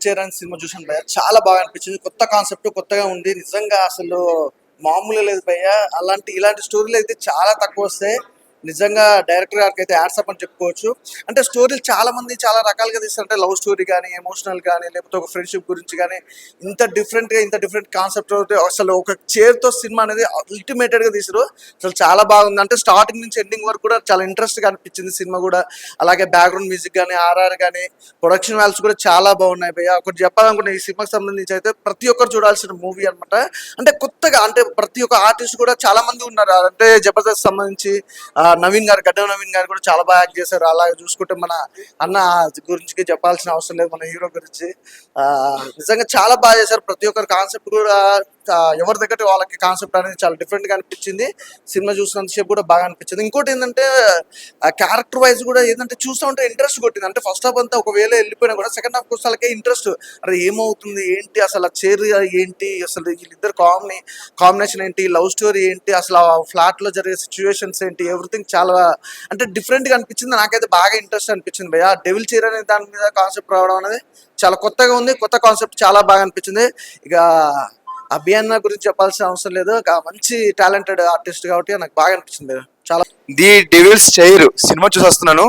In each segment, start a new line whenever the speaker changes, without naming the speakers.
'Cheran' cinema చూసాను భయ్య. చాలా బాగా అనిపించింది. కొత్త కాన్సెప్ట్ కొత్తగా ఉంది. నిజంగా అసలు మామూలుగా లేదు భయ్య. ఇలాంటి స్టోరీలు అయితే చాలా తక్కువ వస్తాయి. నిజంగా డైరెక్టర్ గారికి అయితే యాడ్సప్ అని చెప్పుకోవచ్చు. అంటే స్టోరీలు చాలా మంది చాలా రకాలుగా తీస్తారు. అంటే లవ్ స్టోరీ కానీ, ఎమోషనల్ కానీ, లేకపోతే ఒక ఫ్రెండ్షిప్ గురించి కానీ, ఇంత డిఫరెంట్ కాన్సెప్ట్ అసలు ఒక చైర్తో సినిమా అనేది అల్టిమేటెడ్ గా తీసారు. అసలు చాలా బాగుంది. అంటే స్టార్టింగ్ నుంచి ఎండింగ్ వరకు కూడా చాలా ఇంట్రెస్ట్ గా అనిపించింది సినిమా కూడా. అలాగే బ్యాక్గ్రౌండ్ మ్యూజిక్ కానీ, ఆర్ఆర్ కానీ, ప్రొడక్షన్ వాల్యూస్ కూడా చాలా బాగున్నాయి భయ్య. ఒకటి చెప్పాలనుకున్న ఈ సినిమాకి సంబంధించి అయితే ప్రతి ఒక్కరు చూడాల్సిన మూవీ అనమాట. అంటే కొత్తగా అంటే ప్రతి ఒక్క ఆర్టిస్ట్ కూడా చాలా మంది ఉన్నారు. అంటే జబర్దస్త్ సంబంధించి నవీన్ గారు, గడ్డ నవీన్ గారు కూడా చాలా బాగా యాక్ట్ చేశారు. అలాగే చూసుకుంటే మన అన్న గురించి చెప్పాల్సిన అవసరం లేదు, మన హీరో గురించి. ఆ నిజంగా చాలా బాగా చేశారు. ప్రతి ఒక్కరి కాన్సెప్ట్ కూడా ఎవరి దగ్గర వాళ్ళకి కాన్సెప్ట్ అనేది చాలా డిఫరెంట్ గా అనిపించింది. సినిమా చూసినంతసేపు కూడా బాగా అనిపించింది. ఇంకోటి ఏంటంటే క్యారెక్టర్ వైజ్ కూడా ఏంటంటే చూస్తూ ఉంటే ఇంట్రెస్ట్ కొట్టింది. అంటే ఫస్ట్ హాఫ్ అంతా ఒకవేళ వెళ్ళిపోయినా కూడా సెకండ్ హాఫ్ వచ్చే ఇంట్రెస్ట్, అరే ఏమవుతుంది ఏంటి అసలు ఆ చైర్ ఏంటి, అసలు వీళ్ళిద్దరు కాంబినేషన్ ఏంటి, లవ్ స్టోరీ ఏంటి, అసలు ఆ ఫ్లాట్ లో జరిగే సిచ్యువేషన్స్ ఏంటి, ఎవ్రీథింగ్ చాలా అంటే డిఫరెంట్ గా అనిపించింది. నాకైతే బాగా ఇంట్రెస్ట్ అనిపించింది భయ్య. డెవిల్ చైర్ అనే దాని మీద కాన్సెప్ట్ రావడం అనేది చాలా కొత్తగా ఉంది. కొత్త కాన్సెప్ట్ చాలా బాగా అనిపించింది. ఇక అభియన్న గురించి చెప్పాల్సిన అవసరం లేదు. మంచి టాలెంటెడ్ ఆర్టిస్ట్ కాబట్టి నాకు బాగా అనిపించింది చాలా.
ది డెవిల్స్ చైర్ సినిమా చూసి వస్తున్నాను.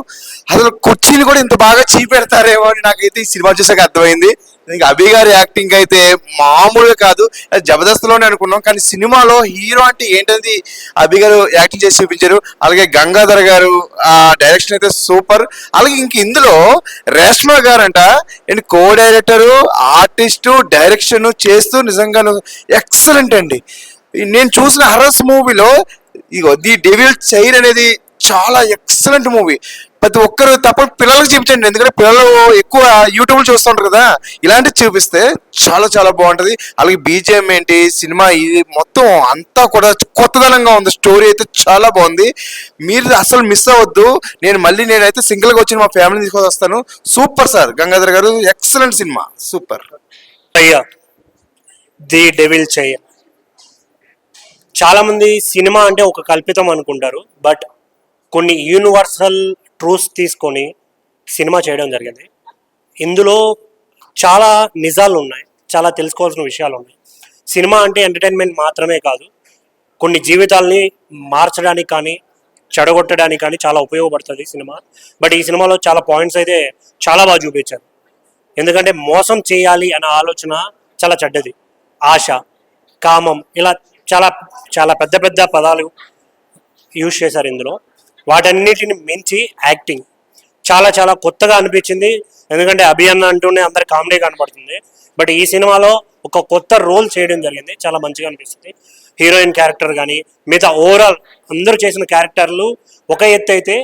అసలు కుర్చీని కూడా ఇంత బాగా చీపెడతారేమో అని నాకైతే ఈ సినిమా చూసాక అర్థమైంది. ఇంకా అభి గారి యాక్టింగ్ అయితే మామూలుగా కాదు. జబర్దస్త్లోనే అనుకున్నాం, కానీ సినిమాలో హీరో అంటే ఏంటది అభి గారు యాక్టింగ్ చేసి చూపించారు. అలాగే గంగాధర్ గారు ఆ డైరెక్షన్ అయితే సూపర్. అలాగే ఇంక ఇందులో రేష్మా గారంట కో డైరెక్టర్, ఆర్టిస్టు, డైరెక్షన్ చేస్తూ నిజంగాను ఎక్సలెంట్ అండి. నేను చూసిన హర్రస్ మూవీలో ఇగో ది డెవిల్ చైర్ అనేది చాలా ఎక్సలెంట్ మూవీ. ప్రతి ఒక్కరు తప్ప పిల్లలకు చూపించండి, ఎందుకంటే పిల్లలు ఎక్కువ యూట్యూబ్ చూస్తుంటారు కదా. ఇలాంటివి చూపిస్తే చాలా చాలా బాగుంటది. అలాగే బీజిఎం ఏంటి, సినిమా ఇది మొత్తం అంతా కూడా కొత్తదనంగా ఉంది. స్టోరీ అయితే చాలా బాగుంది. మీరు అసలు మిస్ అవ్వద్దు. నేనైతే సింగిల్ గా వచ్చి మా ఫ్యామిలీ తీసుకొని వస్తాను. సూపర్ సార్ గంగాధర్ గారు, ఎక్సలెంట్ సినిమా, సూపర్.
అయ్యా ది డెవిల్ చైర్. చాలా మంది సినిమా అంటే ఒక కల్పితం అనుకుంటారు, బట్ కొన్ని యూనివర్సల్ ట్రూత్స్ తీసుకొని సినిమా చేయడం జరిగింది. ఇందులో చాలా నిజాలు ఉన్నాయి, చాలా తెలుసుకోవాల్సిన విషయాలు ఉన్నాయి. సినిమా అంటే ఎంటర్టైన్మెంట్ మాత్రమే కాదు, కొన్ని జీవితాల్ని మార్చడానికి కానీ చెడగొట్టడానికి కానీ చాలా ఉపయోగపడుతుంది సినిమా. బట్ ఈ సినిమాలో చాలా పాయింట్స్ అయితే చాలా బాగా చూపించారు. ఎందుకంటే మోసం చేయాలి అనే ఆలోచన చాలా చెడ్డది. ఆశ, కామం, ఇలా చాలా చాలా పెద్ద పెద్ద పదాలు యూజ్ చేశారు ఇందులో. వాటన్నిటిని మించి యాక్టింగ్ చాలా చాలా కొత్తగా అనిపించింది. ఎందుకంటే అభి అన్న అంటూనే అందరి కామెడీ కనపడుతుంది, బట్ ఈ సినిమాలో ఒక కొత్త రోల్ చేయడం జరిగింది. చాలా మంచిగా అనిపిస్తుంది. హీరోయిన్ క్యారెక్టర్ కానీ మిగతా ఓవరాల్ అందరూ చేసిన క్యారెక్టర్లు ఒక ఎత్తు అయితే,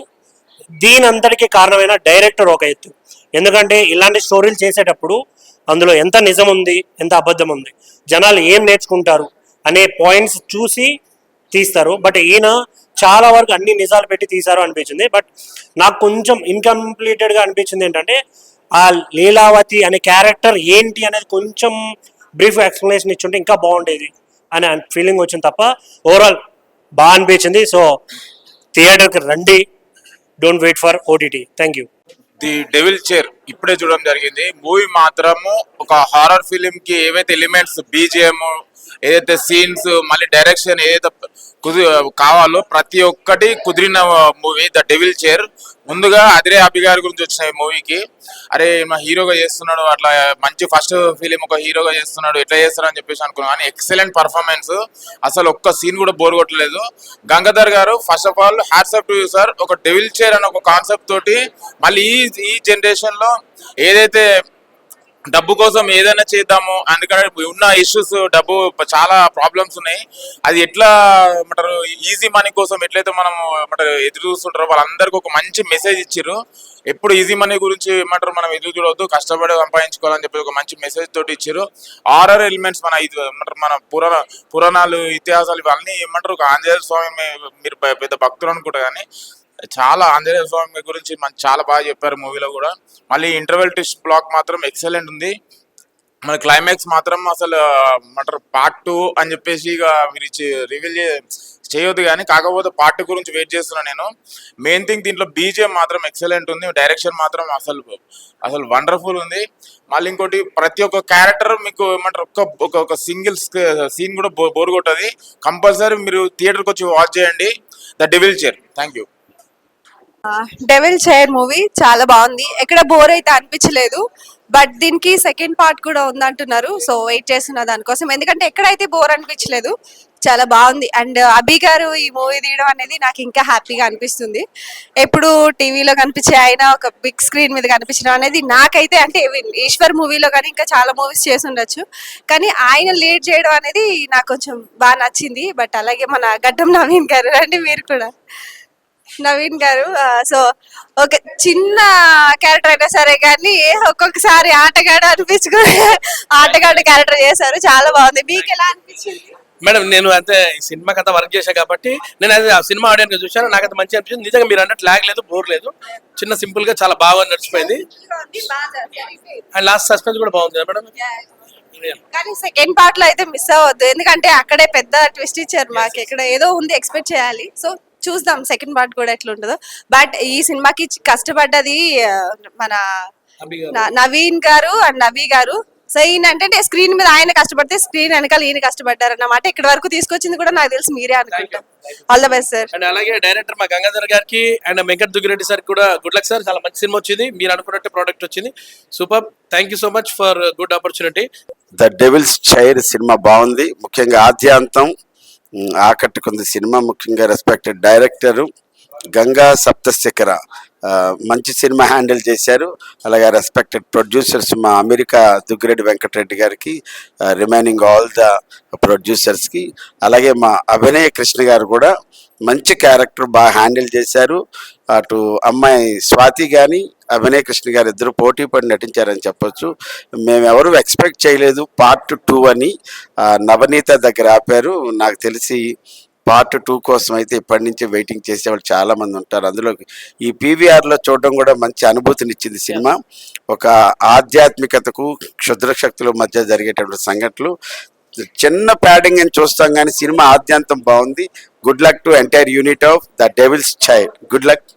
దీని అంతటికి కారణమైన డైరెక్టర్ ఒక ఎత్తు. ఎందుకంటే ఇలాంటి స్టోరీలు చేసేటప్పుడు అందులో ఎంత నిజం ఉంది, ఎంత అబద్ధం ఉంది, జనాలు ఏం నేర్చుకుంటారు అనే పాయింట్స్ చూసి తీస్తారు. బట్ ఈయన చాలా వరకు అన్ని నిజాలు పెట్టి తీశారు అనిపించింది. బట్ నాకు కొంచెం ఇన్కంప్లీటెడ్గా అనిపించింది ఏంటంటే, ఆ లీలావతి అనే క్యారెక్టర్ ఏంటి అనేది కొంచెం బ్రీఫ్ ఎక్స్ప్లెనేషన్ ఇచ్చుంటే ఇంకా బాగుండేది అనే ఫీలింగ్ వచ్చింది తప్ప ఓవరాల్ బాగా అనిపించింది. సో థియేటర్కి రండి, don't wait for OTT. Thank you.
The devil chair ఇప్పుడే చూడడం జరిగింది. మూవీ మాత్రము ఒక హారర్ ఫిలిం కి ఏవైతే ఎలిమెంట్స్, బీజిఎం, ఏదైతే సీన్స్, మళ్ళీ డైరెక్షన్ ఏదైతే కావాలో ప్రతి ఒక్కటి కుదిరిన మూవీ ద డెవిల్ చైర్. ముందుగా అదిరే అభి గారి గురించి వచ్చిన ఈ మూవీకి, అరే మా హీరోగా చేస్తున్నాడు, అట్లా మంచి ఫస్ట్ ఫిలిం ఒక హీరోగా చేస్తున్నాడు, ఎట్లా చేస్తాడు అని చెప్పేసి అనుకున్నాను. కానీ ఎక్సలెంట్ పర్ఫార్మెన్స్, అసలు ఒక్క సీన్ కూడా బోర్ కొట్టలేదు. గంగాధర్ గారు first of all hats to you sir. ఒక డెవిల్ చైర్ అనే ఒక కాన్సెప్ట్ తోటి మళ్ళీ ఈ జనరేషన్ లో ఏదైతే డబ్బు కోసం ఏదైనా చేద్దాము, అందుకని ఉన్న ఇష్యూస్, డబ్బు చాలా ప్రాబ్లమ్స్ ఉన్నాయి, అది ఎట్లా ఏమంటారు ఈజీ మనీ కోసం ఎట్లయితే మనం ఏమంటారు ఎదురు చూస్తుంటారో వాళ్ళందరికీ ఒక మంచి మెసేజ్ ఇచ్చారు. ఎప్పుడు ఈజీ మనీ గురించి ఏమంటారు మనం ఎదురు చూడవద్దు, కష్టపడి సంపాదించుకోవాలని చెప్పి ఒక మంచి మెసేజ్ తోటి ఇచ్చారు. ఆర్ఆర్ ఎలిమెంట్స్ మన ఇది ఏమంటారు మన పురాణాలు, ఇతిహాసాలు ఇవన్నీ ఏమంటారు. ఒక ఆంజనేయ స్వామి మీరు పెద్ద భక్తులు అనుకుంటా, కానీ చాలా ఆంజనేయ స్వామి గురించి చాలా బాగా చెప్పారు మూవీలో కూడా. మళ్ళీ ఇంటర్వెల్ ట్విస్ట్ బ్లాక్ మాత్రం ఎక్సలెంట్ ఉంది. మన క్లైమాక్స్ మాత్రం అసలు పార్ట్ 2 అని చెప్పేసి ఇక మీరు రివీల్ చేయొద్దు, కానీ కాకపోతే పార్ట్ 2 గురించి వెయిట్ చేస్తున్నా నేను. మెయిన్ థింగ్ దీంట్లో బీజిఎం మాత్రం ఎక్సలెంట్ ఉంది, డైరెక్షన్ మాత్రం అసలు అసలు వండర్ఫుల్ ఉంది. మళ్ళీ ఇంకోటి ప్రతి ఒక్క క్యారెక్టర్ మీకు ఏమంటారు ఒక సింగిల్ సీన్ కూడా బోర్ కొట్టది. కంపల్సరీ మీరు థియేటర్కి వచ్చి వాచ్ చేయండి the devil chair. Thank you.
Devil chair movie చాలా బాగుంది, ఎక్కడ బోర్ అయితే అనిపించలేదు. బట్ దీనికి సెకండ్ పార్ట్ కూడా ఉందంటున్నారు, సో వెయిట్ చేస్తున్నా దానికోసం, ఎందుకంటే ఎక్కడైతే బోర్ అనిపించలేదు, చాలా బాగుంది. అండ్ అభి గారు ఈ మూవీ తీయడం అనేది నాకు ఇంకా హ్యాపీగా అనిపిస్తుంది. ఎప్పుడు టీవీలో కనిపించే ఆయన ఒక బిగ్ స్క్రీన్ మీద కనిపించడం అనేది నాకైతే, అంటే ఈశ్వర్ మూవీలో కానీ ఇంకా చాలా మూవీస్ చేసి ఉండొచ్చు, కానీ ఆయన లీడ్ చేయడం అనేది నాకు కొంచెం బాగా నచ్చింది. బట్ అలాగే మన గడ్డం నవీన్ గారు, రండి మీరు కూడా. నవీన్ గారు సో ఒక చిన్న క్యారెక్టర్ అయినా సరే కానీ ఒక్కొక్కసారి ఆటగాడు అనిపించుకుని ఆటగాడు క్యారెక్టర్ చేశారు, చాలా బాగుంది. మీకు ఎలా అనిపించింది?
మేడం నేను అంటే ఈ సినిమాకి అంతా వర్క్ చేశా కాబట్టి నేను అది ఆ సినిమా ఆడియన్స్ చూశాను, నాకు అంత మంచి అనిపించింది. నిజంగా మీరు అన్నట్టు లాగ్ లేదు, బోర్ లేదు, చిన్న సింపుల్ గా చాలా బాగా నడిచిపోయింది. అండ్ లాస్ట్ సస్పెన్స్ కూడా బాగుంది మేడం.
కానీ సెకండ్ పార్ట్ లో అయితే మిస్ అవ్వద్దు, ఎందుకంటే అక్కడే పెద్ద ట్విస్ట్ ఇచ్చారు మాకు, ఇక్కడ ఏదో ఉంది ఎక్స్పెక్ట్ చేయాలి. సో చూద్దాం సెకండ్ పార్ట్ కూడా ఎట్లా ఉంటుందో. బట్ ఈ సినిమాకి కష్టపడ్డది మన నవీన్ గారు అండ్ నవీ గారు. సో ఈయన అంటే స్క్రీన్ మీద ఆయన కష్టపడితే స్క్రీన్ వెనకాల ఈయన కష్టపడ్డారు అన్నమాట. ఇక్కడ వరకు తీసుకొచ్చింది కూడా నాకు తెలిసి మీరే అనుకుంటాం. All the best sir.
And అలాగే డైరెక్టర్ మా గంగాధర్ గారికి అండ్ వెంకట్ దుగ్గిరెడ్డి సార్ కూడా గుడ్ లక్ సార్, చాలా మంచి సినిమా వచ్చింది, మీరు అనుకున్నట్టు ప్రోడక్ట్ వచ్చింది, super. Thank you so much for good opportunity.
The devil's chair cinema బాగుంది, ముఖ్యంగా ఆద్యాంతం ఆకట్టుకుంది సినిమా. ముఖ్యంగా రెస్పెక్టెడ్ డైరెక్టరు గంగా సప్తశిఖర మంచి సినిమా హ్యాండిల్ చేశారు. అలాగే రెస్పెక్టెడ్ ప్రొడ్యూసర్స్ మా అమెరికా దుగ్గిరెడ్డి వెంకటరెడ్డి గారికి, రిమైనింగ్ ఆల్ ద ప్రొడ్యూసర్స్కి, అలాగే మా అభినయ కృష్ణ గారు కూడా మంచి క్యారెక్టర్ బాగా హ్యాండిల్ చేశారు. అటు అమ్మాయి స్వాతి కానీ అభినయ కృష్ణ గారు ఇద్దరు పోటీ పడి నటించారని చెప్పొచ్చు. మేమెవరు ఎక్స్పెక్ట్ చేయలేదు పార్ట్ 2 అని. నవనీత దగ్గర ఆపారు. నాకు తెలిసి పార్ట్ 2 కోసం అయితే ఇప్పటి నుంచి వెయిటింగ్ చేసేవాళ్ళు చాలా మంది ఉంటారు. అందులో ఈ పీవీఆర్లో చూడడం కూడా మంచి అనుభూతినిచ్చింది సినిమా. ఒక ఆధ్యాత్మికతకు క్షుద్ర శక్తుల మధ్య జరిగేటువంటి సంఘటనలు, చిన్న ప్యాడింగ్ అని చూస్తాం కానీ సినిమా ఆద్యంతం బాగుంది. Good luck to entire unit of the devil's child. Good luck.